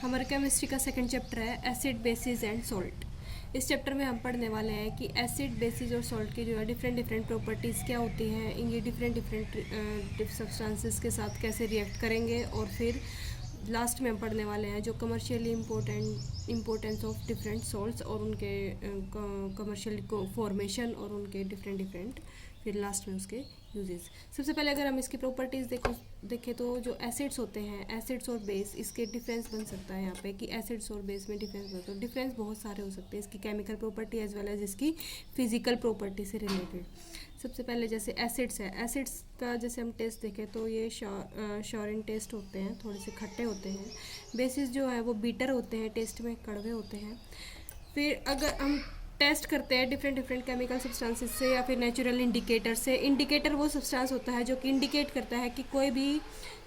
हमारे केमिस्ट्री का second chapter है एसिड बेसिस एंड सॉल्ट। इस चैप्टर में हम पढ़ने वाले हैं कि एसिड बेसिस और सॉल्ट की जो है डिफरेंट डिफरेंट प्रॉपर्टीज़ क्या होती हैं, ये डिफरेंट डिफरेंट सब्सटेंसेस के साथ कैसे रिएक्ट करेंगे, और फिर लास्ट में हम पढ़ने वाले हैं जो commercially importance of different salts और उनके कमर्शियल फॉर्मेशन और उनके डिफरेंट फिर लास्ट में उसके यूजेस। सबसे पहले अगर हम इसकी प्रॉपर्टीज़ देखें तो जो एसिड्स होते हैं, एसिड्स और बेस, इसके डिफरेंस बन सकता है यहाँ पे कि एसिड्स और बेस में डिफरेंस बनता है। डिफरेंस बहुत सारे हो सकते हैं इसकी chemical property as well as इसकी फिजिकल प्रॉपर्टी से रिलेटेड। सबसे पहले जैसे एसिड्स है, एसिड्स का जैसे हम टेस्ट देखें तो ये श्योरिन टेस्ट होते हैं, थोड़े से खट्टे होते हैं। बेसिस जो है वो बीटर होते हैं, टेस्ट में कड़वे होते हैं। फिर अगर हम टेस्ट करते हैं डिफरेंट केमिकल सब्सटेंसेस से या फिर नेचुरल इंडिकेटर से। इंडिकेटर वो सब्सटेंस होता है जो कि इंडिकेट करता है कि कोई भी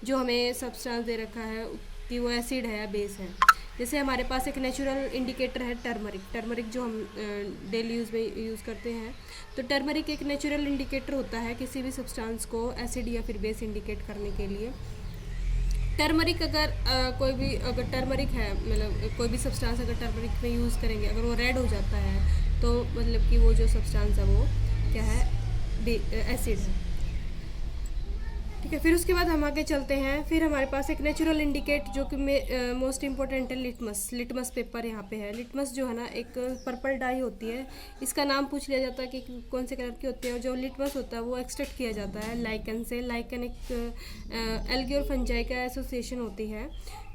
जो हमें सब्सटेंस दे रखा है कि वो एसिड है या बेस है। जैसे हमारे पास एक नेचुरल इंडिकेटर है टर्मरिक जो हम डेली यूज़ में यूज़ करते हैं। तो टर्मरिक एक नेचुरल इंडिकेटर होता है किसी भी सब्सटेंस को एसिड या फिर बेस इंडिकेट करने के लिए। टर्मरिक अगर कोई भी अगर टर्मरिक है, मतलब कोई भी सब्सटेंस अगर टर्मरिक में यूज़ करेंगे, अगर वो रेड हो जाता है तो मतलब कि वो जो सब्सटेंस है वो क्या है, एसिड है। ठीक है, फिर उसके बाद हम आगे चलते हैं। फिर हमारे पास एक नेचुरल इंडिकेट जो कि मोस्ट इम्पोर्टेंट है, लिटमस पेपर यहाँ पे है। लिटमस जो है ना एक पर्पल डाई होती है, इसका नाम पूछ लिया जाता है कि कौन से कलर की होती है। और जो लिटमस होता है वो एक्सट्रैक्ट किया जाता है लाइकन से। लाइकन एक एल्गी और फंजाई का एसोसिएशन होती है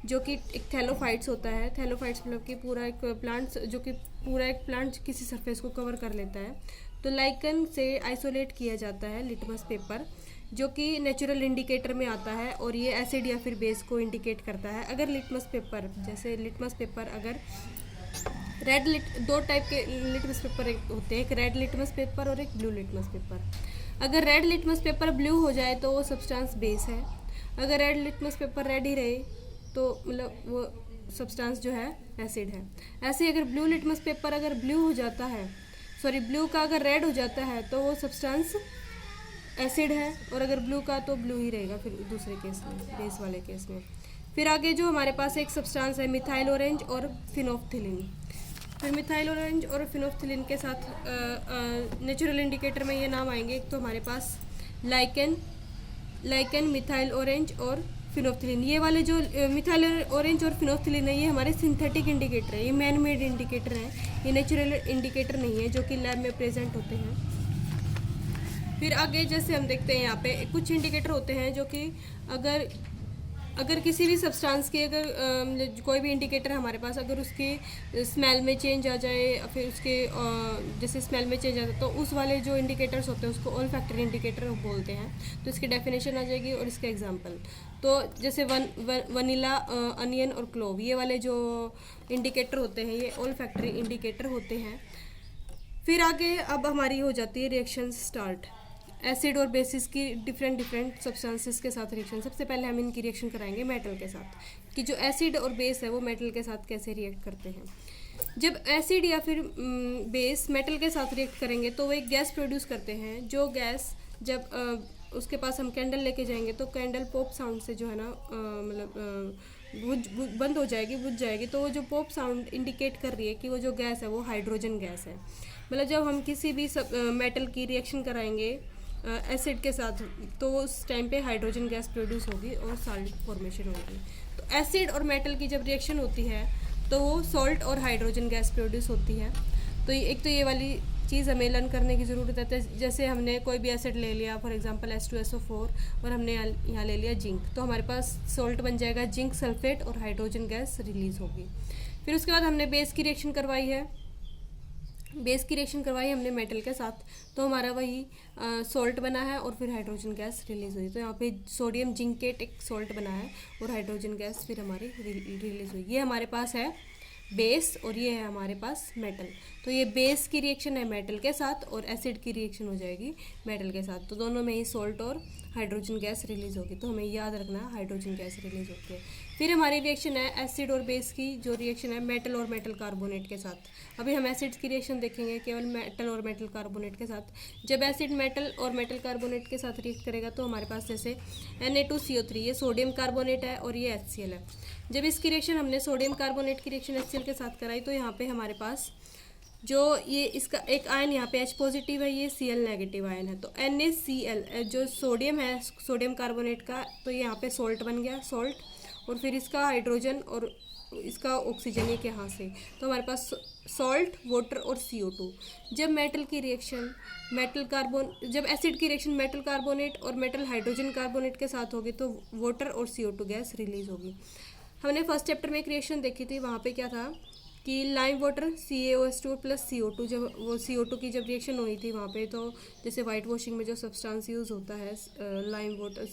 जो कि एक थैलोफाइट्स होता है। थैलोफाइट्स मतलब कि पूरा एक प्लांट जो कि पूरा एक प्लांट किसी सरफेस को कवर कर लेता है। तो लाइकन से आइसोलेट किया जाता है लिटमस पेपर जो कि नेचुरल इंडिकेटर में आता है, और ये एसिड या फिर बेस को इंडिकेट करता है। अगर लिटमस पेपर जैसे लिटमस पेपर अगर दो टाइप के लिटमस पेपर होते हैं, एक रेड लिटमस पेपर और एक ब्लू लिटमस पेपर। अगर रेड लिटमस पेपर ब्लू हो जाए तो वो सब्सटेंस बेस है। अगर रेड लिटमस पेपर रेड ही रहे तो मतलब वो सब्सटेंस जो है एसिड है। ऐसे ही अगर ब्लू लिटमस पेपर अगर ब्लू हो जाता है, ब्लू का अगर रेड हो जाता है तो वो सब्सटेंस एसिड है, और अगर ब्लू का तो ब्लू ही रहेगा फिर दूसरे केस में, बेस वाले केस में। फिर आगे जो हमारे पास एक सब्सटेंस है मिथाइल ऑरेंज और फिनोफ्थिलीन। फिर मिथाइल ऑरेंज और फिनोफ्थिलीन के साथ नेचुरल इंडिकेटर में ये नाम आएंगे। एक तो हमारे पास लाइकन मिथाइल ऑरेंज और फिनोफ्थिलीन। ये वाले जो मिथाइल ऑरेंज और फिनोफ्थिलीन है ये हमारे सिंथेटिक इंडिकेटर है, ये मैन मेड इंडिकेटर है, ये नेचुरल इंडिकेटर नहीं है जो कि लैब में प्रेजेंट होते हैं। फिर आगे जैसे हम देखते हैं यहाँ पे कुछ इंडिकेटर होते हैं जो कि अगर किसी भी सब्सटेंस की अगर कोई भी इंडिकेटर हमारे पास अगर उसकी स्मेल में चेंज आ जाए, फिर उसके जैसे स्मेल में चेंज आ जाए तो उस वाले जो इंडिकेटर्स होते हैं उसको ओल्फैक्टरी इंडिकेटर बोलते हैं। तो इसकी डेफिनेशन आ जाएगी और इसका एग्जांपल तो जैसे वनीला, अनियन और क्लोव, ये वाले जो इंडिकेटर होते हैं ये ओल्फैक्टरी इंडिकेटर होते हैं। फिर आगे अब हमारी हो जाती है रिएक्शन स्टार्ट, एसिड और बेसिस की डिफरेंट सब्सटेंसेस के साथ रिएक्शन। सबसे पहले हम इनकी रिएक्शन कराएंगे मेटल के साथ कि जो एसिड और बेस है वो मेटल के साथ कैसे रिएक्ट करते हैं। जब एसिड या फिर बेस मेटल के साथ रिएक्ट करेंगे तो वो एक गैस प्रोड्यूस करते हैं। जो गैस जब उसके पास हम कैंडल लेके जाएंगे तो कैंडल पॉप साउंड से जो है ना मतलब बंद हो जाएगी, बुझ जाएगी। तो वो जो पॉप साउंड इंडिकेट कर रही है कि वो जो गैस है वो हाइड्रोजन गैस है। मतलब जब हम किसी भी मेटल की रिएक्शन कराएंगे एसिड के साथ तो उस टाइम पे हाइड्रोजन गैस प्रोड्यूस होगी और सॉल्ट फॉर्मेशन होगी। तो एसिड और मेटल की जब रिएक्शन होती है तो वो सॉल्ट और हाइड्रोजन गैस प्रोड्यूस होती है। तो एक तो ये वाली चीज़ हमें लर्न करने की ज़रूरत है। जैसे हमने कोई भी एसिड ले लिया, फॉर एग्जांपल H2SO4, और हमने यहाँ ले लिया जिंक, तो हमारे पास सॉल्ट बन जाएगा जिंक सल्फेट और हाइड्रोजन गैस रिलीज़ होगी। फिर उसके बाद हमने बेस की रिएक्शन करवाई हमने मेटल के साथ, तो हमारा वही सॉल्ट बना है और फिर हाइड्रोजन गैस रिलीज़ हुई। तो यहाँ पे सोडियम जिंकेट एक सॉल्ट बना है और हाइड्रोजन गैस फिर हमारी रिलीज़ हुई। ये हमारे पास है बेस और ये है हमारे पास मेटल। तो ये बेस की रिएक्शन है मेटल के साथ और एसिड की रिएक्शन हो जाएगी मेटल के साथ। तो दोनों में ही सॉल्ट और हाइड्रोजन गैस रिलीज होगी। तो हमें याद रखना है हाइड्रोजन गैस रिलीज होती है। फिर हमारी रिएक्शन है एसिड और बेस की, जो रिएक्शन है मेटल और मेटल कार्बोनेट के साथ। अभी हम एसिड्स की रिएक्शन देखेंगे केवल मेटल और मेटल कार्बोनेट के साथ। जब एसिड मेटल और मेटल कार्बोनेट के साथ रिएक्ट करेगा तो हमारे पास जैसे Na2CO3, ये सोडियम कार्बोनेट है और ये HCl है। जब इसकी रिएक्शन हमने सोडियम कार्बोनेट की रिएक्शन HCl के साथ कराई तो यहाँ पे हमारे पास जो ये इसका एक आयन यहाँ पे H पॉजिटिव है, ये Cl नेगेटिव आयन है। तो NaCl जो सोडियम है सोडियम कार्बोनेट का, तो ये यहाँ पे सोल्ट बन गया, सोल्ट, और फिर इसका हाइड्रोजन और इसका ऑक्सीजन एक यहाँ से, तो हमारे पास सॉल्ट, वाटर और CO2। जब मेटल की रिएक्शन जब एसिड की रिएक्शन मेटल कार्बोनेट और मेटल हाइड्रोजन कार्बोनेट के साथ होगी तो वाटर और CO2 गैस रिलीज होगी। हमने फर्स्ट चैप्टर में एक रिएक्शन देखी थी, वहाँ पे क्या था कि lime water CaOH2 plus CO2, जब वो CO2 की जब रिएक्शन हुई थी वहाँ पे, तो जैसे वाइट वॉशिंग में जो सब्सटेंस यूज़ होता है लाइम वाटर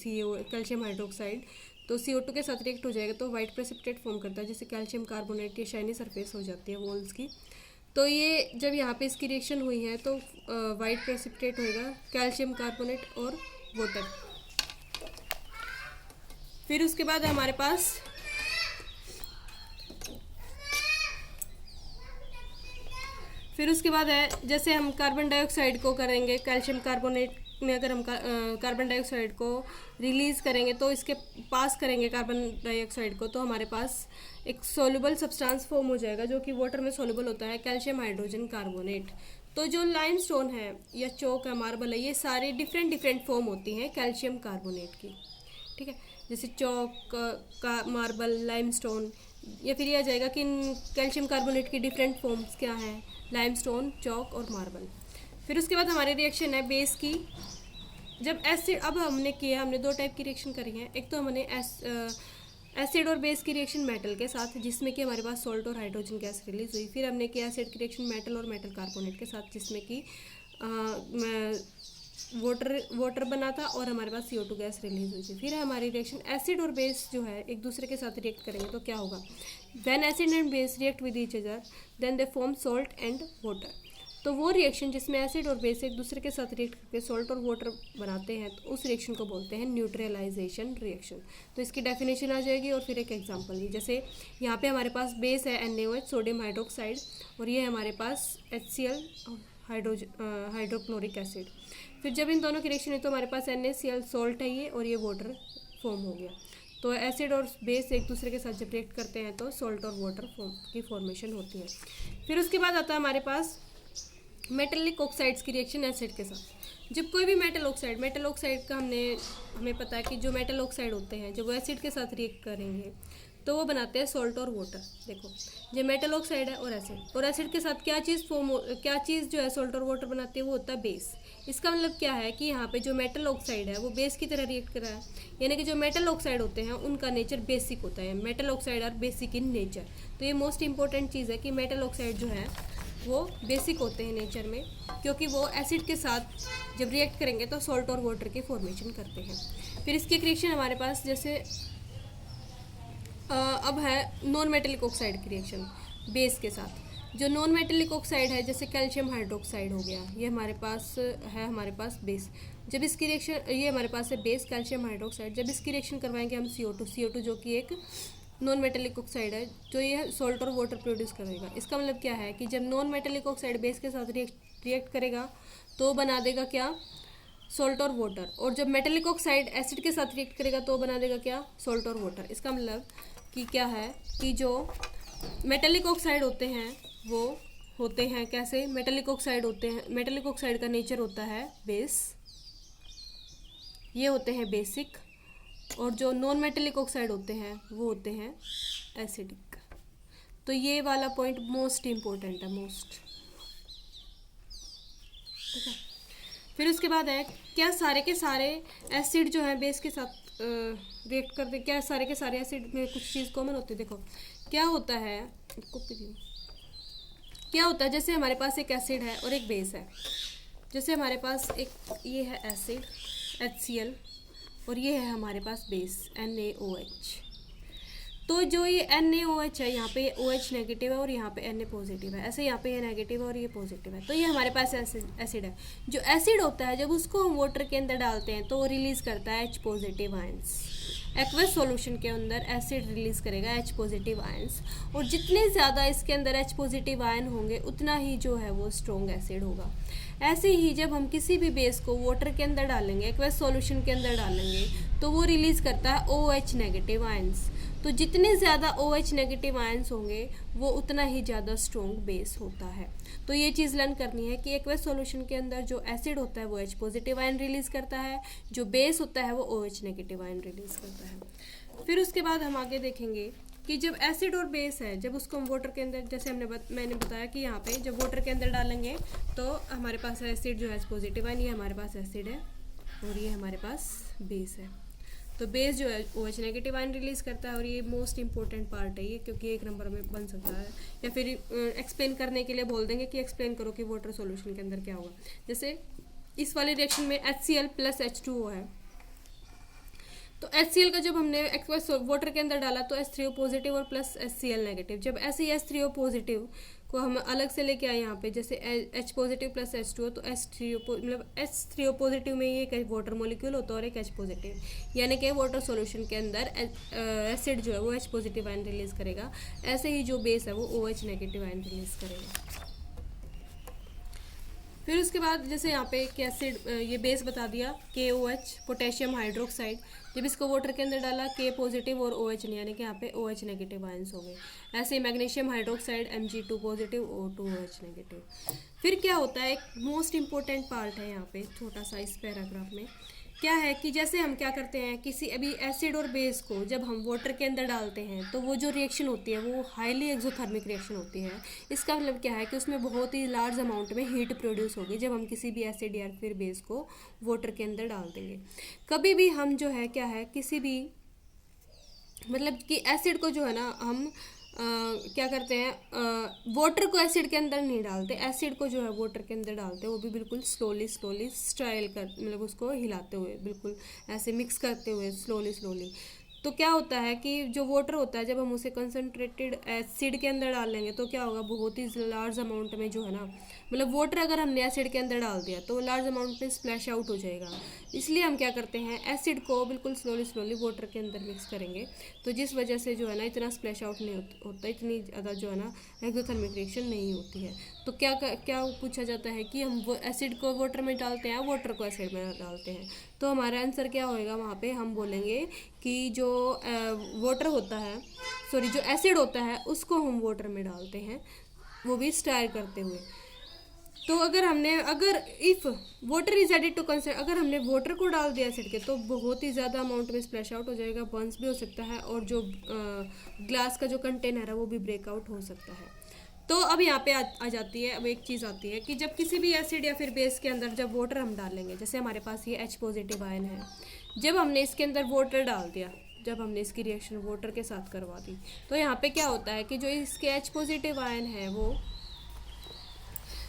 कैल्शियम हाइड्रोक्साइड, तो CO2 के साथ रिएक्ट हो जाएगा तो वाइट प्रेसिपिटेट फॉर्म करता है, जैसे कैल्शियम कार्बोनेट की शाइनी सरफेस हो जाती है वॉल्स की। तो ये जब यहाँ पे इसकी रिएक्शन हुई है तो वाइट प्रेसिपिटेट होएगा कैल्शियम कार्बोनेट और वाटर। फिर उसके बाद हमारे पास है जैसे हम कार्बन डाइऑक्साइड को करेंगे, कैल्शियम कार्बोनेट में अगर हम कार्बन डाइऑक्साइड को रिलीज़ करेंगे तो इसके पास करेंगे कार्बन डाइऑक्साइड को, तो हमारे पास एक सोल्यूबल सब्सटेंस फॉर्म हो जाएगा जो कि वाटर में सोल्यूबल होता है, कैल्शियम हाइड्रोजन कार्बोनेट। तो जो लाइमस्टोन है या चौक है, मार्बल है, ये सारे डिफरेंट फॉर्म होती हैं कैल्शियम कार्बोनेट की, ठीक है। जैसे चौक का मार्बल, लाइमस्टोन, या फिर ये आ जाएगा कि कैल्शियम कार्बोनेट की डिफरेंट फॉर्म्स क्या हैं, लाइमस्टोन, चौक और मार्बल। फिर उसके बाद हमारी रिएक्शन है बेस की। जब एसिड, अब हमने दो टाइप की रिएक्शन करी है। एक तो हमने एसिड और बेस की रिएक्शन मेटल के साथ, जिसमें कि हमारे पास सॉल्ट और हाइड्रोजन गैस रिलीज हुई। फिर हमने किया एसिड की रिएक्शन मेटल और मेटल कार्बोनेट के साथ, जिसमें कि वाटर बना था और हमारे पास CO2 गैस रिलीज हुई थी। फिर हमारी रिएक्शन एसिड और बेस जो है एक दूसरे के साथ रिएक्ट करेंगे तो क्या होगा, when acid and base react with each other then they form salt and water. तो वो रिएक्शन जिसमें एसिड और बेस एक दूसरे के साथ रिएक्ट करके सॉल्ट और वाटर बनाते हैं, तो उस रिएक्शन को बोलते हैं न्यूट्रलाइजेशन रिएक्शन। तो इसकी डेफिनेशन आ जाएगी और फिर एक एग्जांपल भी। जैसे यहाँ पे हमारे पास बेस है NaOH सोडियम हाइड्रोक्साइड, और ये हमारे पास HCl हाइड्रोक्लोरिक एसिड। फिर जब इन दोनों की रिएक्शन है तो हमारे पास NaCl सॉल्ट है ये, और ये वाटर फॉर्म हो गया। तो एसिड और बेस एक दूसरे के साथ जब रिएक्ट करते हैं तो सॉल्ट और वाटर की फॉर्मेशन होती है। फिर उसके बाद आता है हमारे पास मेटेलिक ऑक्साइड्स की रिएक्शन एसिड के साथ। जब कोई भी मेटल ऑक्साइड का हमें पता है कि जो मेटल ऑक्साइड होते हैं जब वो एसिड के साथ रिएक्ट करेंगे तो वो बनाते हैं सॉल्ट और वाटर। देखो, जो मेटल ऑक्साइड है और एसिड के साथ क्या चीज़ जो है सॉल्ट और वाटर बनाती है, वो होता है बेस। इसका मतलब क्या है कि यहाँ पे जो मेटल ऑक्साइड है वो बेस की तरह रिएक्ट कर रहा है, यानी कि जो मेटल ऑक्साइड होते हैं उनका नेचर बेसिक होता है। Metal oxide are basic in nature. तो ये मोस्ट इंपॉर्टेंट चीज़ है कि मेटल ऑक्साइड जो है वो बेसिक होते हैं नेचर में, क्योंकि वो एसिड के साथ जब रिएक्ट करेंगे तो सॉल्ट और वाटर की फॉर्मेशन करते हैं। फिर इसकी एक रिएक्शन हमारे पास जैसे अब है नॉन मेटेलिक ऑक्साइड की रिएक्शन बेस के साथ। जो नॉन मेटेलिक ऑक्साइड है जैसे कैल्शियम हाइड्रोक्साइड हो गया, ये हमारे पास बेस। जब इसकी रिएक्शन, ये हमारे पास है बेस कैल्शियम हाइड्रोक्साइड। जब इसकी रिएक्शन करवाएंगे हम CO2 जो कि एक नॉन मेटेलिक ऑक्साइड है, तो ये सॉल्ट और वाटर प्रोड्यूस करेगा। इसका मतलब क्या है कि जब नॉन मेटेलिक ऑक्साइड बेस के साथ रिएक्ट करेगा तो बना देगा क्या, सॉल्ट और वाटर। और जब मेटेलिक ऑक्साइड एसिड के साथ रिएक्ट करेगा तो बना देगा क्या, सॉल्ट और वाटर। इसका मतलब कि क्या है कि जो मेटेलिक ऑक्साइड होते हैं वो होते हैं कैसे, मेटेलिक ऑक्साइड का नेचर होता है बेस, ये होते हैं बेसिक। और जो नॉन मेटेलिक ऑक्साइड होते हैं वो होते हैं एसिडिक। तो ये वाला पॉइंट मोस्ट इम्पोर्टेंट है, मोस्ट, ठीक है। फिर उसके बाद है क्या सारे के सारे एसिड जो है बेस के साथ रिएक्ट करते, क्या सारे के सारे एसिड में कुछ चीज़ कॉमन होती है। देखो क्या होता है, जैसे हमारे पास एक एसिड है और एक बेस है। जैसे हमारे पास एक ये है एसिड HCl और ये है हमारे पास बेस NaOH। तो जो ये NaOH है, यहाँ पे ये OH नेगेटिव है और यहाँ पे Na पॉजिटिव है, ऐसे यहाँ पे ये नेगेटिव है और ये पॉजिटिव है, तो ये हमारे पास एसिड है। जो एसिड होता है जब उसको हम वाटर के अंदर डालते हैं तो वो रिलीज करता है H positive ions. Aqueous solution के अंदर एसिड रिलीज करेगा H पॉजिटिव आयंस, और जितने ज़्यादा इसके अंदर H पॉजिटिव आयन होंगे उतना ही जो है वो स्ट्रॉन्ग एसिड होगा। ऐसे ही जब हम किसी भी बेस को वाटर के अंदर डालेंगे, एक्वस सॉल्यूशन के अंदर डालेंगे, तो वो रिलीज करता है OH नेगेटिव आयंस। तो जितने ज़्यादा OH नेगेटिव आयंस होंगे वो उतना ही ज़्यादा स्ट्रॉन्ग बेस होता है। तो ये चीज़ लर्न करनी है कि एक्वस सॉल्यूशन के अंदर जो एसिड होता है वो H पॉजिटिव आयन रिलीज़ करता है, जो बेस होता है वो OH नेगेटिव आयन रिलीज़ करता है। फिर उसके बाद हम आगे देखेंगे कि जब एसिड और बेस है, जब उसको हम वाटर के अंदर, जैसे मैंने बताया कि यहाँ पे जब वाटर के अंदर डालेंगे तो हमारे पास एसिड जो है H पॉजिटिव आयन, ये हमारे पास एसिड है और ये हमारे पास बेस है। तो बेस जो है OH नेगेटिव आयन रिलीज करता है, और ये मोस्ट इंपॉर्टेंट पार्ट है ये, क्योंकि एक नंबर में बन सकता है, या फिर एक्सप्लेन करने के लिए बोल देंगे कि एक्सप्लेन करो कि वाटर सॉल्यूशन के अंदर क्या होगा। जैसे इस वाले रिएक्शन में HCl प्लस H2O है, तो HCl का जब हमने एक्वस वाटर के अंदर डाला तो H3O पॉजिटिव और प्लस HCl नेगेटिव। जब ऐसे ही H3O पॉजिटिव को हम अलग से लेके आए यहाँ पे, जैसे H पॉजिटिव प्लस H2O, तो मतलब H3O पॉजिटिव में ये एक वाटर मॉलिक्यूल होता है और एक H पॉजिटिव, यानी कि वाटर सॉल्यूशन के अंदर एसिड जो है वो H पॉजिटिव आयन रिलीज करेगा, ऐसे ही जो बेस है वो OH नेगेटिव आयन रिलीज करेगा। फिर उसके बाद जैसे यहाँ पे कि एसिड, ये बेस बता दिया KOH पोटेशियम हाइड्रोक्साइड, जब इसको वाटर के अंदर डाला K पॉजिटिव और OH नहीं, यानी कि यहाँ पे OH नेगेटिव आयंस हो गए। ऐसे magnesium hydroxide Mg2 positive O2 OH negative. फिर क्या होता है, एक मोस्ट इंपॉर्टेंट पार्ट है यहाँ पे छोटा सा इस पैराग्राफ में, क्या है कि जैसे हम क्या करते हैं, किसी अभी एसिड और बेस को जब हम वाटर के अंदर डालते हैं तो वो जो रिएक्शन होती है वो हाईली एक्सोथर्मिक रिएक्शन होती है। इसका मतलब क्या है कि उसमें बहुत ही लार्ज अमाउंट में हीट प्रोड्यूस होगी जब हम किसी भी एसिड या फिर बेस को वाटर के अंदर डाल देंगे। कभी भी हम जो है क्या है, किसी भी मतलब कि एसिड को जो है ना हम क्या करते हैं, वाटर को एसिड के अंदर नहीं डालते, एसिड को जो है वाटर के अंदर डालते हैं, वो भी बिल्कुल स्लोली स्टाइल कर, मतलब उसको हिलाते हुए, बिल्कुल ऐसे मिक्स करते हुए स्लोली। तो क्या होता है कि जो वाटर होता है जब हम उसे कंसनट्रेटेड एसिड के अंदर डाल लेंगे तो क्या होगा, बहुत ही लार्ज अमाउंट में जो है ना, मतलब वाटर अगर हमने एसिड के अंदर डाल दिया तो लार्ज अमाउंट में स्प्लैश आउट हो जाएगा। इसलिए हम क्या करते हैं, एसिड को बिल्कुल स्लोली वाटर के अंदर मिक्स करेंगे, तो जिस वजह से जो है ना इतना स्प्लैश आउट नहीं होता, इतनी ज़्यादा जो है ना एक्सोथर्मिक रिएक्शन नहीं होती है। तो क्या पूछा जाता है कि हम वो एसिड को वाटर में डालते हैं, वाटर को एसिड में डालते हैं, तो हमारा आंसर क्या होएगा, वहाँ पे हम बोलेंगे कि जो वाटर होता है, सॉरी जो एसिड होता है उसको हम वाटर में डालते हैं, वो भी स्टायर करते हुए। तो अगर if water is added to consider, अगर हमने वाटर को डाल दिया एसिड के तो बहुत ही ज़्यादा अमाउंट में स्प्लैश आउट हो जाएगा, बर्न्स भी हो सकता है, और जो ग्लास का जो कंटेनर है वो भी ब्रेकआउट हो सकता है। तो अब यहाँ पे आ जाती है, अब एक चीज़ आती है कि जब किसी भी एसिड या फिर बेस के अंदर जब वाटर हम डालेंगे, जैसे हमारे पास ये H पॉजिटिव आयन है, जब हमने इसके अंदर वाटर डाल दिया, जब हमने इसकी रिएक्शन वाटर के साथ करवा दी, तो यहाँ पे क्या होता है कि जो इसके H पॉजिटिव आयन है, वो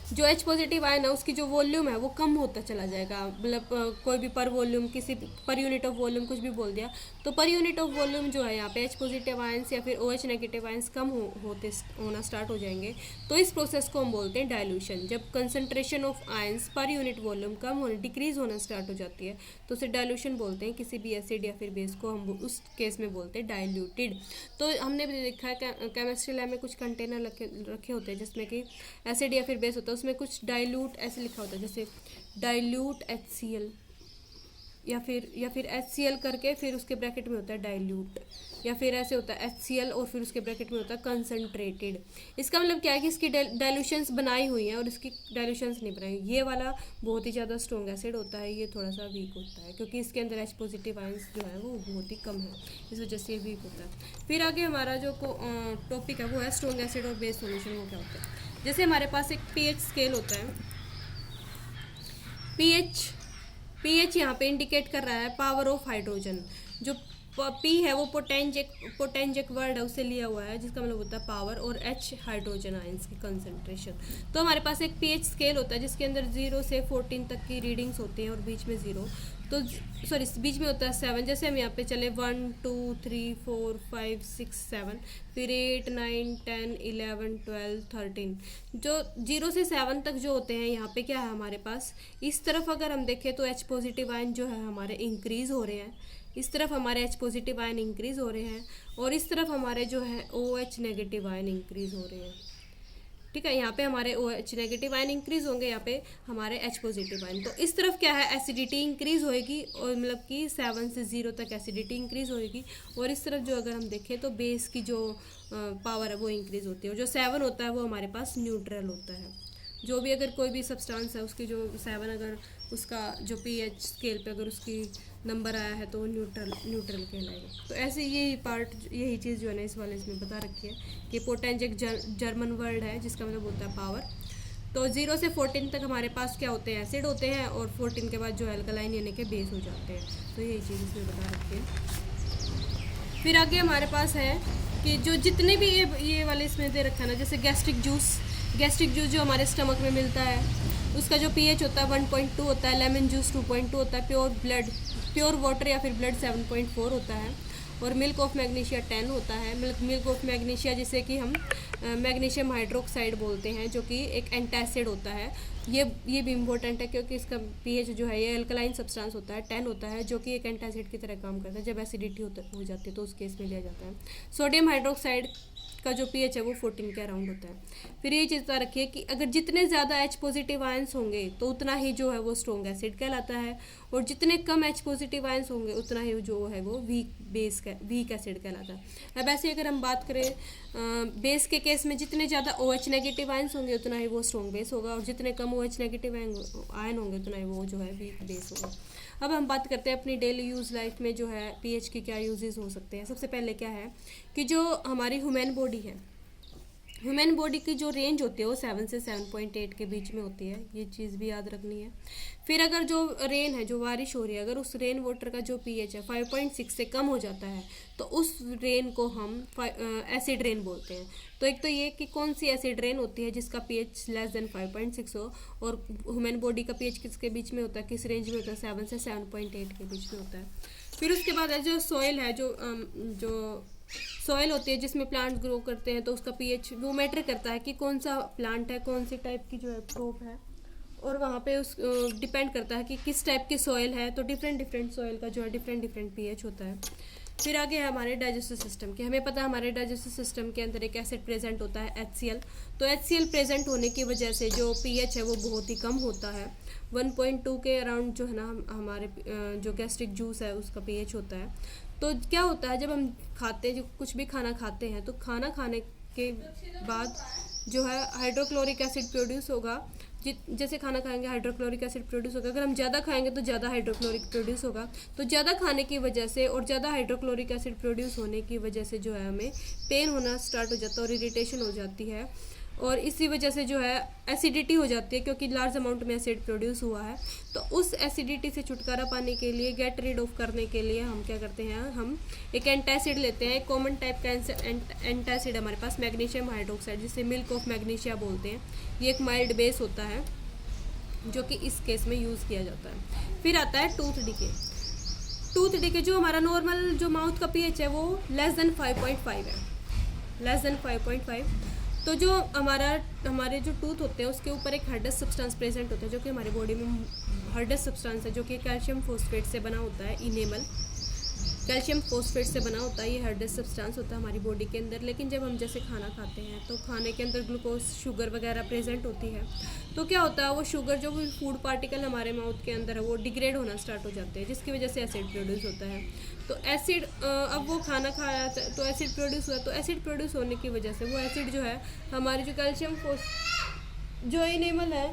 जो H पॉजिटिव आयन है उसकी जो वॉल्यूम है वो कम होता चला जाएगा। मतलब कोई भी पर वॉल्यूम, किसी पर यूनिट ऑफ वॉल्यूम कुछ भी बोल दिया, तो पर यूनिट ऑफ वॉल्यूम जो है यहाँ पे H पॉजिटिव आयंस या फिर OH नेगेटिव आयंस कम होना स्टार्ट हो जाएंगे। तो इस प्रोसेस को हम बोलते हैं डाइल्यूशन। जब concentration of ions per unit volume कम होने, डिक्रीज होना स्टार्ट हो जाती है, तो उसे डाइल्यूशन बोलते हैं। किसी भी एसिड या फिर बेस को हम उस केस में बोलते हैं डाइल्यूटेड। तो हमने भी देखा है केमिस्ट्री लैब में कुछ कंटेनर रखे होते हैं जिसमें कि एसिड या फिर बेस होता है, उसमें कुछ डाइल्यूट ऐसे लिखा होता है, जैसे डाइल्यूट HCl या फिर HCl करके फिर उसके ब्रैकेट में होता है डाइल्यूट, या फिर ऐसे होता है HCl और फिर उसके ब्रैकेट में होता है कंसनट्रेटेड। इसका मतलब क्या है कि इसकी डाइल्यूशंस बनाई हुई हैं और इसकी डाइल्यूशंस नहीं बनाई। ये वाला बहुत ही ज़्यादा स्ट्रॉन्ग एसिड होता है, ये थोड़ा सा वीक होता है क्योंकि इसके अंदर H पॉजिटिव आयंस जो है वो बहुत ही कम है, इस वजह से ये वीक होता है। फिर आगे हमारा जो टॉपिक है वो है स्ट्रॉन्ग एसिड और बेस सॉल्यूशन। वो क्या होता है, जैसे हमारे पास एक pH स्केल होता है, pH यहाँ पे इंडिकेट कर रहा है पावर ऑफ हाइड्रोजन। जो P है वो पोटेंजिक वर्ड है, उससे लिया हुआ है, जिसका मतलब होता है पावर, और H हाइड्रोजन आयंस की कंसंट्रेशन। तो हमारे पास एक pH स्केल होता है जिसके अंदर 0 से 14 तक की रीडिंग्स होती हैं और बीच में 0, तो सॉरी बीच में होता है 7। जैसे हम यहाँ पे चले 1 2 3 4 5 6 7, फिर 8 9 10 11 12 13, जो 0 से 7 तक जो होते हैं यहाँ पे क्या है हमारे पास, इस तरफ अगर हम देखें तो H पॉजिटिव आयन जो है हमारे इंक्रीज हो रहे हैं, इस तरफ हमारे H पॉजिटिव आयन इंक्रीज हो रहे हैं, और इस तरफ हमारे जो है OH नेगेटिव आयन इंक्रीज हो रहे हैं। ठीक है, यहाँ पे हमारे OH नेगेटिव आयन इंक्रीज होंगे, यहाँ पे हमारे H पॉजिटिव आयन। तो इस तरफ क्या है, एसिडिटी इंक्रीज होएगी, और मतलब कि 7 से 0 तक एसिडिटी इंक्रीज होएगी, और इस तरफ जो अगर हम देखें तो बेस की जो पावर है वो इंक्रीज होती है, और जो 7 होता है वो हमारे पास न्यूट्रल होता है। जो भी अगर कोई भी सब्सटेंस है उसकी जो 7 अगर उसका जो pH स्केल पे अगर उसकी नंबर आया है तो वो न्यूट्रल कहलाएगा। तो ऐसे यही चीज़ जो है ना इस वाले इसमें बता रखी है कि पोटेंजिक जर्मन वर्ड है जिसका मतलब होता है पावर। तो 0 से 14 तक हमारे पास क्या होते हैं, एसिड होते हैं, और 14 के बाद जो एल्कलाइन यानी कि बेस हो जाते हैं। तो यही चीज़ इसमें बता रखी है। फिर आगे हमारे पास है कि जो जितने भी ये वाले इसमें दे रखा है ना, जैसे गैस्ट्रिक जूस जो हमारे स्टमक में मिलता है उसका जो pH होता है 1.2 होता है, लेमन जूस 2.2 होता है, प्योर वाटर या फिर ब्लड 7.4 होता है, और मिल्क ऑफ मैग्नीशिया 10 होता है। मिल्क ऑफ मैग्नीशिया जिसे कि हम मैग्नीशियम हाइड्रोक्साइड बोलते हैं, जो कि एक एंटासिड होता है। ये भी इम्पोर्टेंट है क्योंकि इसका pH जो है ये अल्कलाइन सब्सटेंस होता है, 10 होता है, जो कि एक एंटासिड की तरह काम करता है। जब एसिडिटी हो जाती है तो उस केस में लिया जाता है। सोडियम हाइड्रोक्साइड का जो pH है वो 14 के अराउंड होता है। फिर ये चीज़ बता रखिए कि अगर जितने ज़्यादा H पॉजिटिव आयंस होंगे तो उतना ही जो है वो स्ट्रॉन्ग एसिड कहलाता है, और जितने कम H पॉजिटिव आयंस होंगे उतना ही जो है वो वीक एसिड कहलाता है। अब ऐसे अगर हम बात करें बेस के केस में, जितने ज़्यादा OH नेगेटिव आयंस होंगे उतना ही वो स्ट्रॉन्ग बेस होगा, और जितने कम OH नेगेटिव आयन होंगे उतना ही वो जो है वीक बेस होगा। अब हम बात करते हैं अपनी डेली यूज़ लाइफ में जो है pH की क्या यूजेस हो सकते हैं। सबसे पहले क्या है कि जो हमारी ह्यूमन बॉडी है, ह्यूमन बॉडी की जो रेंज होती है वो 7 से 7.8 के बीच में होती है, ये चीज़ भी याद रखनी है। फिर अगर जो रेन है, जो बारिश हो रही है, अगर उस रेन वाटर का जो pH है 5.6 से कम हो जाता है तो उस रेन को हम एसिड रेन बोलते हैं। तो एक तो ये कि कौन सी एसिड रेन होती है जिसका pH लेस देन 5.6 हो, और ह्यूमन बॉडी का pH किसके बीच में होता है, किस रेंज में होता है, 7 से 7.8 के बीच में होता है। फिर उसके बाद है जो सॉइल है, जो सॉइल होती है जिसमें प्लांट ग्रो करते हैं, तो उसका pH वो मैटर करता है कि कौन सा प्लांट है, कौन सी टाइप की जो है क्रॉप है, और वहाँ पे उस डिपेंड करता है कि किस टाइप की सॉइल है। तो डिफरेंट सॉइल का जो है डिफरेंट pH होता है। फिर आगे है हमारे डाइजेस्टिव सिस्टम के। हमें पता है हमारे डाइजेस्टिव सिस्टम के अंदर एक एसिड प्रेजेंट होता है HCl। तो HCl प्रेजेंट होने की वजह से जो pH है वो बहुत ही कम होता है, 1.2 के अराउंड जो है ना हमारे जो गैस्ट्रिक जूस है उसका pH होता है। तो क्या होता है जब हम खाते हैं, जो कुछ भी खाना खाते हैं, तो खाना खाने के बाद जो है हाइड्रोक्लोरिक एसिड प्रोड्यूस होगा। जैसे खाना खाएंगे हाइड्रोक्लोरिक एसिड प्रोड्यूस होगा, अगर हम ज़्यादा खाएंगे तो ज़्यादा हाइड्रोक्लोरिक प्रोड्यूस होगा। तो ज़्यादा खाने की वजह से और ज़्यादा हाइड्रोक्लोरिक एसिड प्रोड्यूस होने की वजह से जो है हमें पेन होना स्टार्ट हो जाता है और इरिटेशन हो जाती है, और इसी वजह से जो है एसिडिटी हो जाती है क्योंकि लार्ज अमाउंट में एसिड प्रोड्यूस हुआ है। तो उस एसिडिटी से छुटकारा पाने के लिए, गेट रीड ऑफ करने के लिए हम क्या करते हैं, हम एक एंटासिड लेते हैं। एक कॉमन टाइप का एंटासिड हमारे पास मैग्नीशियम हाइड्रोक्साइड, जिसे मिल्क ऑफ मैग्नीशिया बोलते हैं। ये एक माइल्ड बेस होता है जो कि इस केस में यूज़ किया जाता है। फिर आता है टूथ डीके। जो हमारा नॉर्मल जो माउथ का pH है वो लेस देन 5.5 है, लेस देन 5.5। तो जो हमारे जो टूथ होते हैं उसके ऊपर एक हार्डेस्ट सब्सटेंस प्रेजेंट होता है, जो कि हमारी बॉडी में हार्डेस्ट सब्सटेंस है, जो कि कैल्शियम फॉस्फेट से बना होता है। इनेमल कैल्शियम फॉस्फेट से बना होता है, ये हार्डेस्ट सब्सटेंस होता है हमारी बॉडी के अंदर। लेकिन जब हम जैसे खाना खाते हैं तो खाने के अंदर ग्लूकोज, शुगर वगैरह प्रेजेंट होती है, तो क्या होता है वो शुगर, जो भी फूड पार्टिकल हमारे माउथ के अंदर है वो डिग्रेड होना स्टार्ट हो जाते हैं, जिसकी वजह से एसिड प्रोड्यूस होता है। तो एसिड अब वो खाना खाया तो एसिड प्रोड्यूस हुआ, तो एसिड प्रोड्यूस होने की वजह से वो एसिड जो है हमारी जो कैल्शियम जो इनेमल है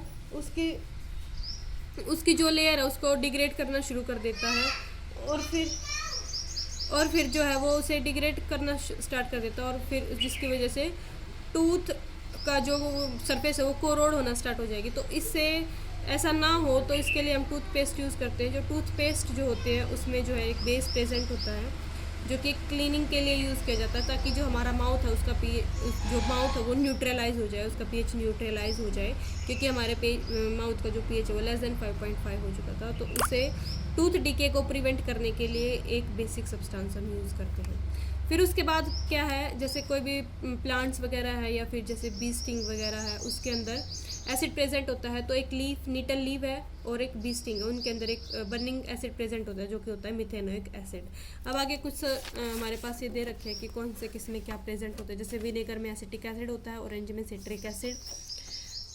उसकी जो लेयर है उसको डिग्रेड करना शुरू कर देता है, और फिर जो है वो उसे डिग्रेड करना स्टार्ट कर देता है, और फिर जिसकी वजह से टूथ का जो सरफेस है वो कोरोड होना स्टार्ट हो जाएगी। तो इससे ऐसा ना हो तो इसके लिए हम टूथपेस्ट यूज़ करते हैं। जो टूथपेस्ट जो होते हैं उसमें जो है एक बेस प्रेजेंट होता है, जो कि क्लीनिंग के लिए यूज़ किया जाता है, ताकि जो हमारा माउथ है उसका जो माउथ है वो न्यूट्रलाइज हो जाए, उसका पीएच न्यूट्रलाइज हो जाए, क्योंकि हमारे माउथ का जो पीएच है वो लेस देन 5.5 हो चुका था। तो उसे टूथ डिके को प्रिवेंट करने के लिए एक बेसिक सब्सटेंस हम यूज़ करते हैं। फिर उसके बाद क्या है, जैसे कोई भी प्लांट्स वगैरह है या फिर जैसे बी स्टिंग वगैरह है, उसके अंदर एसिड प्रेजेंट होता है। तो एक लीफ, नीटल लीफ है और एक बी स्टिंग है, उनके अंदर एक बर्निंग एसिड प्रेजेंट होता है जो कि होता है मिथेनोइक एसिड। अब आगे कुछ हमारे पास ये दे रखे हैं कि कौन से किस में क्या प्रेजेंट होता है। जैसे विनेगर में एसिटिक एसिड होता है, ऑरेंज में सिट्रिक एसिड,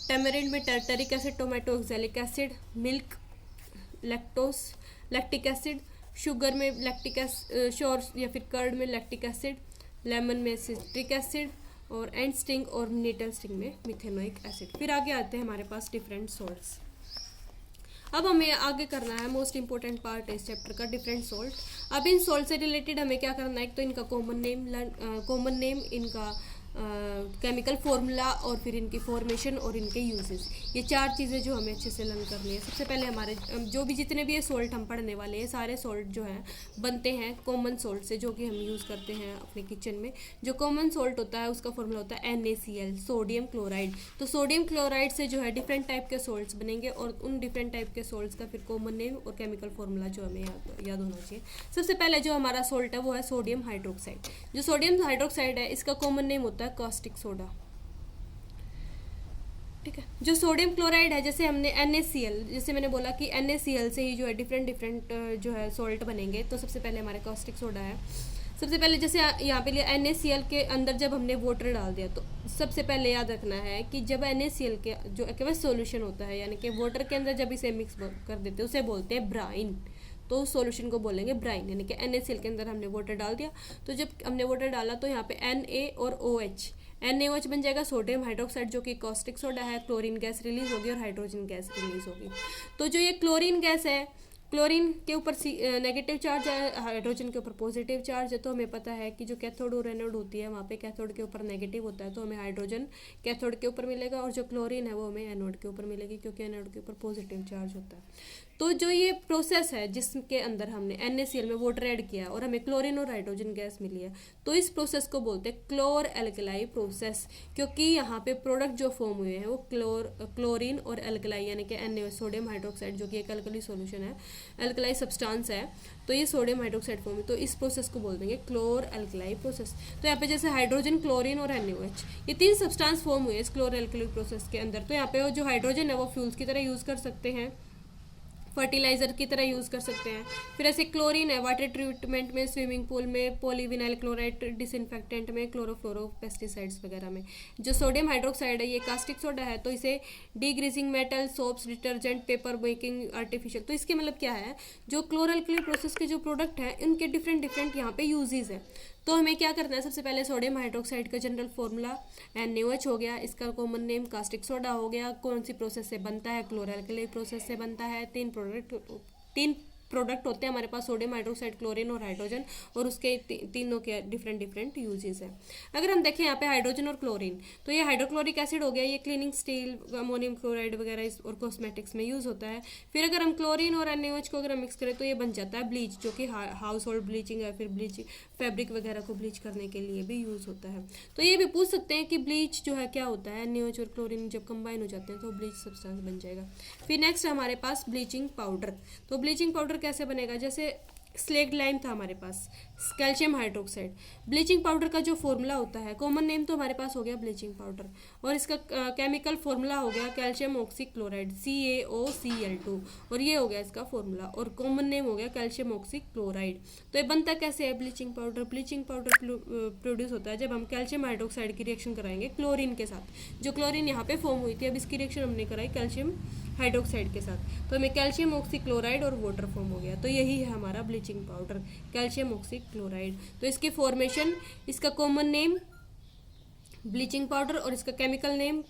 टेमरिंड में tartaric acid, tomato oxalic acid, milk lactic acid, sugar में लैक्टिक एसिड, श्योर या फिर कर्ड में लैक्टिक एसिड, लेमन में सिट्रिक एसिड और एंड स्टिंग और नीटल स्टिंग में मिथेनोइक एसिड। फिर आगे आते हैं हमारे पास डिफरेंट सॉल्ट्स। अब हमें आगे करना है मोस्ट इंपॉर्टेंट पार्ट है इस चैप्टर का, डिफरेंट सॉल्ट। अब इन सॉल्ट से रिलेटेड हमें क्या करना है, तो इनका कॉमन नेम, इनका केमिकल फॉर्मूला और फिर इनकी फॉर्मेशन और इनके यूजेस, ये चार चीज़ें जो हमें अच्छे से लर्न करनी है। सबसे पहले हमारे जो भी जितने भी ये सॉल्ट हम पढ़ने वाले हैं, सारे सॉल्ट जो हैं बनते हैं कॉमन सॉल्ट से, जो कि हम यूज़ करते हैं अपने किचन में। जो कॉमन सॉल्ट होता है उसका फॉर्मूला होता है NaCl, सोडियम क्लोराइड। तो सोडियम क्लोराइड से जो है डिफरेंट टाइप के सॉल्ट्स बनेंगे और उन डिफरेंट टाइप के सॉल्ट्स का फिर कॉमन नेम और केमिकल फॉर्मूला जो हमें याद होना चाहिए। सबसे पहले जो हमारा सॉल्ट है वो है सोडियम हाइड्रोक्साइड। जो सोडियम हाइड्रोक्साइड है इसका कॉमन नेम होता है कास्टिक सोडा, ठीक है। जो सोडियम क्लोराइड है, जैसे हमने NaCl, जैसे मैंने बोला कि NaCl से ही जो है डिफरेंट जो है सॉल्ट बनेंगे। तो सबसे पहले हमारे कास्टिक सोडा है। सबसे पहले जैसे यहाँ पे लिया NaCl के अंदर जब हमने वाटर डाल दिया, तो सबसे पहले याद रखना है कि जब NaCl के जो केवल सॉल्यूशन होता है, यानी कि वाटर के अंदर जब इसे मिक्स कर देते हैं उसे बोलते हैं ब्राइन। तो उस सॉल्यूशन को बोलेंगे ब्राइन, यानी कि NaCl के अंदर हमने वाटर डाल दिया। तो जब हमने वाटर डाला तो यहाँ पे Na और OH, NaOH बन जाएगा सोडियम हाइड्रोक्साइड, जो कि कॉस्टिक सोडा है। क्लोरीन गैस रिलीज होगी और हाइड्रोजन गैस रिलीज होगी। तो जो ये क्लोरीन गैस है, क्लोरीन के ऊपर नेगेटिव चार्ज है, हाइड्रोजन के ऊपर पॉजिटिव चार्ज है। तो हमें पता है कि जो कैथोड और एनोड होती है वहाँ पे कैथोड के ऊपर नेगेटिव होता है, तो हमें हाइड्रोजन कैथोड के ऊपर मिलेगा और जो क्लोरीन है वो हमें एनोड के ऊपर मिलेगी, क्योंकि एनोड के ऊपर पॉजिटिव चार्ज होता है। तो जो ये प्रोसेस है जिसके अंदर हमने NaCl में वाटर ऐड किया और हमें क्लोरीन और हाइड्रोजन गैस मिली है, तो इस प्रोसेस को बोलते हैं क्लोर एल्कलाई प्रोसेस, क्योंकि यहाँ पे प्रोडक्ट जो फॉर्म हुए हैं वो क्लोरीन और एल्कलाई, यानी कि NaOH सोडियम हाइड्रोक्साइड, जो कि एक अल्कली सॉल्यूशन है, एल्कलाई सब्सटेंस है। तो ये सोडियम हाइड्रोक्साइड फॉर्म है, तो इस प्रोसेस को बोल देंगे क्लोर एल्कलाई प्रोसेस। तो यहाँ पे जैसे हाइड्रोजन, क्लोरीन और NaOH, ये तीन सब्सटेंस फॉर्म हुए इस क्लोर एल्कलाई प्रोसेस के अंदर। तो यहाँ पे जो हाइड्रोजन है वो फ्यूल्स की तरह यूज़ कर सकते हैं, फर्टिलाइजर की तरह यूज़ कर सकते हैं। फिर ऐसे क्लोरीन है वाटर ट्रीटमेंट में, स्विमिंग पूल में, पॉलीविनाइल क्लोराइड डिसइंफेक्टेंट में, क्लोरोफ्लोरो पेस्टिसाइड्स वगैरह में। जो सोडियम हाइड्रोक्साइड है ये कास्टिक सोडा है, तो इसे degreasing metal, soaps, detergent, paper making, artificial. तो इसके मतलब क्या है, जो क्लोरल्कली प्रोसेस के जो प्रोडक्ट हैं इनके डिफरेंट यहाँ पे यूजेस है। तो हमें क्या करना है, सबसे पहले सोडियम हाइड्रोक्साइड का जनरल फॉर्मूला NaOH हो गया, इसका कॉमन नेम कास्टिक सोडा हो गया। कौन सी प्रोसेस से बनता है, क्लोरल्कली प्रोसेस से बनता है। तीन प्रोडक्ट होते हैं हमारे पास, सोडियम हाइड्रोक्साइड, क्लोरीन और हाइड्रोजन, और उसके तीनों के डिफरेंट यूजेस हैं। अगर हम देखें यहाँ पे हाइड्रोजन और क्लोरीन, तो ये हाइड्रोक्लोरिक एसिड हो गया, ये क्लीनिंग स्टील, अमोनियम क्लोराइड वगैरह और कॉस्मेटिक्स में यूज़ होता है। फिर अगर हम क्लोरीन और NaOH को अगर हम मिक्स करें तो ये बन जाता है ब्लीच, जो कि हाउस होल्ड ब्लीचिंग या फिर ब्लीचिंग फैब्रिक वगैरह को ब्लीच करने के लिए भी यूज़ होता है। तो ये भी पूछ सकते हैं कि ब्लीच जो है क्या होता है, NaOH और क्लोरीन जब कंबाइन हो जाते हैं तो ब्लीच सब्सटेंस बन जाएगा। फिर नेक्स्ट हमारे पास ब्लीचिंग पाउडर। तो ब्लीचिंग पाउडर कैसे बनेगा, जैसे स्लेक्ड लाइम था हमारे पास, कैल्शियम हाइड्रोक्साइड। ब्लीचिंग पाउडर का जो फॉर्मूला होता है, कॉमन नेम तो हमारे पास हो गया ब्लीचिंग पाउडर, और इसका केमिकल फॉर्मूला हो गया कैल्शियम ऑक्सीक्लोराइड, CaOCl2, और ये हो गया इसका फॉर्मूला, और कॉमन नेम हो गया कैल्शियम ऑक्सीक्लोराइड। तो ये बनता कैसे है bleaching powder, bleaching powder produce होता है जब हम कैल्शियम हाइड्रोक्साइड की रिएक्शन कराएंगे क्लोरीन के साथ। जो क्लोरीन यहाँ पे फॉर्म हुई थी, अब इसकी रिएक्शन हमने कराई कैल्शियम हाइड्रोक्साइड के साथ, तो हमें कैल्शियम ऑक्सीक्लोराइड और वाटर फॉर्म हो गया। तो यही है हमारा ब्लीचिंग पाउडर, कैल्शियम ऑक्सीक्लोराइड। तो इसकी फॉर्मेशन, इसका कॉमन नेम ब्लीचिंग पाउडर और इसका केमिकल नेम